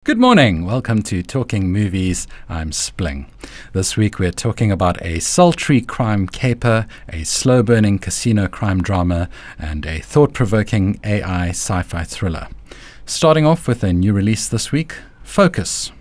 Good morning. Welcome to Talking Movies. I'm Spling. This week we're talking about a sultry crime caper, a slow-burning casino crime drama, and a thought-provoking AI sci-fi thriller. Starting off with a new release this week, Focus.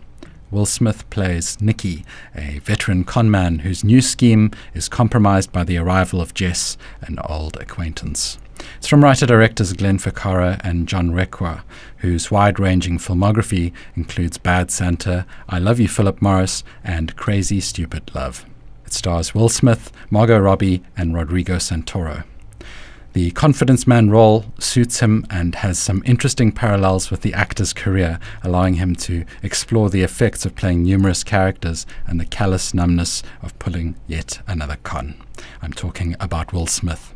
Will Smith plays Nicky, a veteran conman whose new scheme is compromised by the arrival of Jess, an old acquaintance. It's from writer-directors Glenn Ficarra and John Requa, whose wide-ranging filmography includes Bad Santa, I Love You, Philip Morris, and Crazy Stupid Love. It stars Will Smith, Margot Robbie, and Rodrigo Santoro. The confidence man role suits him and has some interesting parallels with the actor's career, allowing him to explore the effects of playing numerous characters and the callous numbness of pulling yet another con. I'm talking about Will Smith.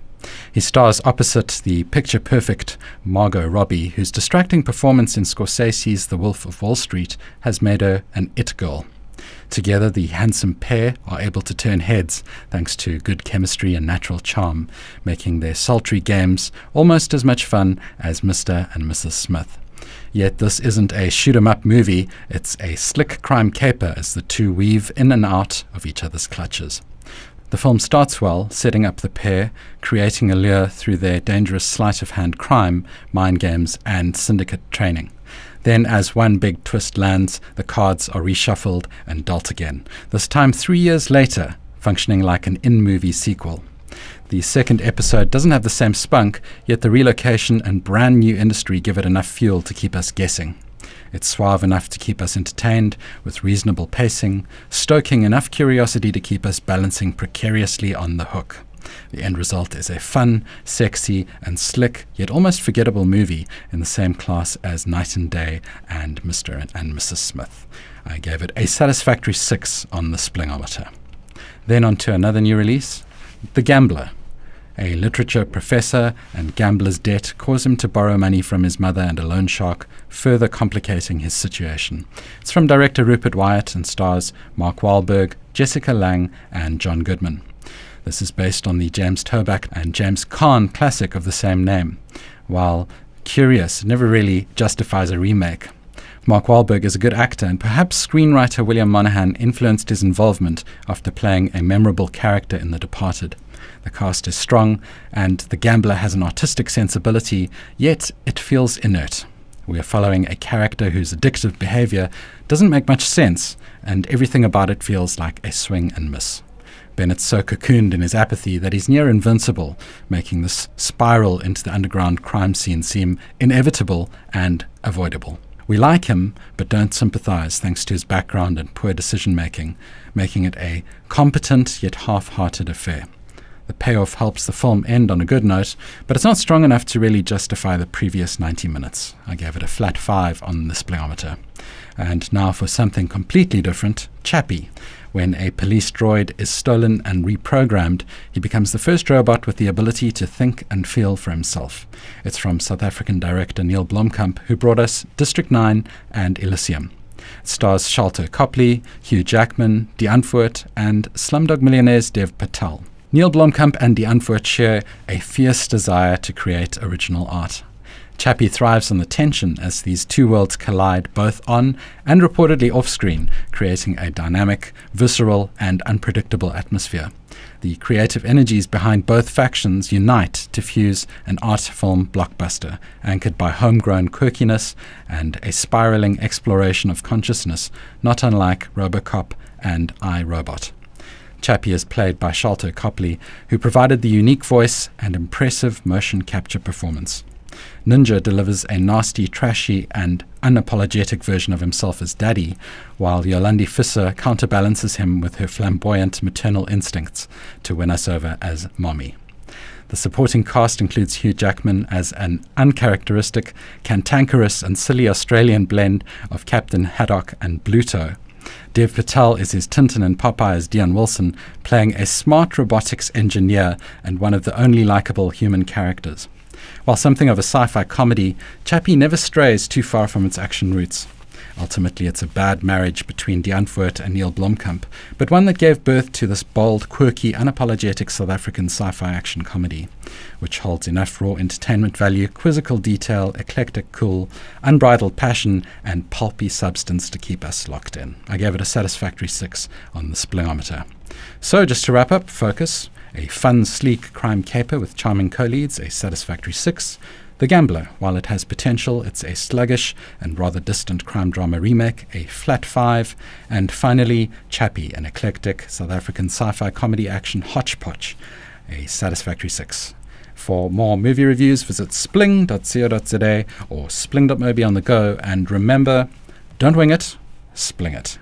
He stars opposite the picture-perfect Margot Robbie, whose distracting performance in Scorsese's The Wolf of Wall Street has made her an it girl. Together, the handsome pair are able to turn heads thanks to good chemistry and natural charm, making their sultry games almost as much fun as Mr. and Mrs. Smith. Yet this isn't a shoot-'em-up movie, it's a slick crime caper as the two weave in and out of each other's clutches. The film starts well, setting up the pair, creating a lure through their dangerous sleight-of-hand crime, mind games, and syndicate training. Then, as one big twist lands, the cards are reshuffled and dealt again, this time 3 years later, functioning like an in-movie sequel. The second episode doesn't have the same spunk, yet the relocation and brand new industry give it enough fuel to keep us guessing. It's suave enough to keep us entertained, with reasonable pacing, stoking enough curiosity to keep us balancing precariously on the hook. The end result is a fun, sexy, and slick, yet almost forgettable movie in the same class as Night and Day and Mr. and Mrs. Smith. I gave it a satisfactory 6 on the Splingometer. Then on to another new release, The Gambler. A literature professor and gambler's debt cause him to borrow money from his mother and a loan shark, further complicating his situation. It's from director Rupert Wyatt and stars Mark Wahlberg, Jessica Lange, and John Goodman. This is based on the James Toback and James Caan classic of the same name. While curious, it never really justifies a remake. Mark Wahlberg is a good actor, and perhaps screenwriter William Monahan influenced his involvement after playing a memorable character in The Departed. The cast is strong, and The Gambler has an artistic sensibility, yet it feels inert. We are following a character whose addictive behavior doesn't make much sense, and everything about it feels like a swing and miss. Bennett's so cocooned in his apathy that he's near invincible, making this spiral into the underground crime scene seem inevitable and avoidable. We like him, but don't sympathize thanks to his background and poor decision-making, making it a competent yet half-hearted affair. The payoff helps the film end on a good note, but it's not strong enough to really justify the previous 90 minutes. I gave it a flat 5 on the Splingometer. And now for something completely different, Chappie. When a police droid is stolen and reprogrammed, he becomes the first robot with the ability to think and feel for himself. It's from South African director Neil Blomkamp, who brought us District 9 and Elysium. It stars Shalto Copley, Hugh Jackman, Die Antwoord, and Slumdog Millionaire's Dev Patel. Neil Blomkamp and Die Antwoord share a fierce desire to create original art. Chappie thrives on the tension as these two worlds collide both on and reportedly off-screen, creating a dynamic, visceral, and unpredictable atmosphere. The creative energies behind both factions unite to fuse an art film blockbuster, anchored by homegrown quirkiness and a spiraling exploration of consciousness, not unlike RoboCop and I, Robot. Chappie is played by Shalto Copley, who provided the unique voice and impressive motion capture performance. Ninja delivers a nasty, trashy, and unapologetic version of himself as Daddy, while Yolandi Visser counterbalances him with her flamboyant maternal instincts to win us over as Mommy. The supporting cast includes Hugh Jackman as an uncharacteristic, cantankerous, and silly Australian blend of Captain Haddock and Bluto. Dev Patel is his Tintin and Popeye as Dion Wilson, playing a smart robotics engineer and one of the only likable human characters. While something of a sci-fi comedy, Chappie never strays too far from its action roots. Ultimately, it's a bad marriage between De Antwoord and Neil Blomkamp, but one that gave birth to this bold, quirky, unapologetic South African sci-fi action comedy, which holds enough raw entertainment value, quizzical detail, eclectic cool, unbridled passion, and pulpy substance to keep us locked in. I gave it a satisfactory 6 on the Splingometer. So, just to wrap up, Focus, a fun, sleek crime caper with charming co-leads, a satisfactory 6. The Gambler, while it has potential, it's a sluggish and rather distant crime drama remake, a flat 5. And finally, Chappie, an eclectic South African sci-fi comedy action hodgepodge, a satisfactory 6. For more movie reviews, visit spling.co.za or spling.mobi on the go. And remember, don't wing it, spling it.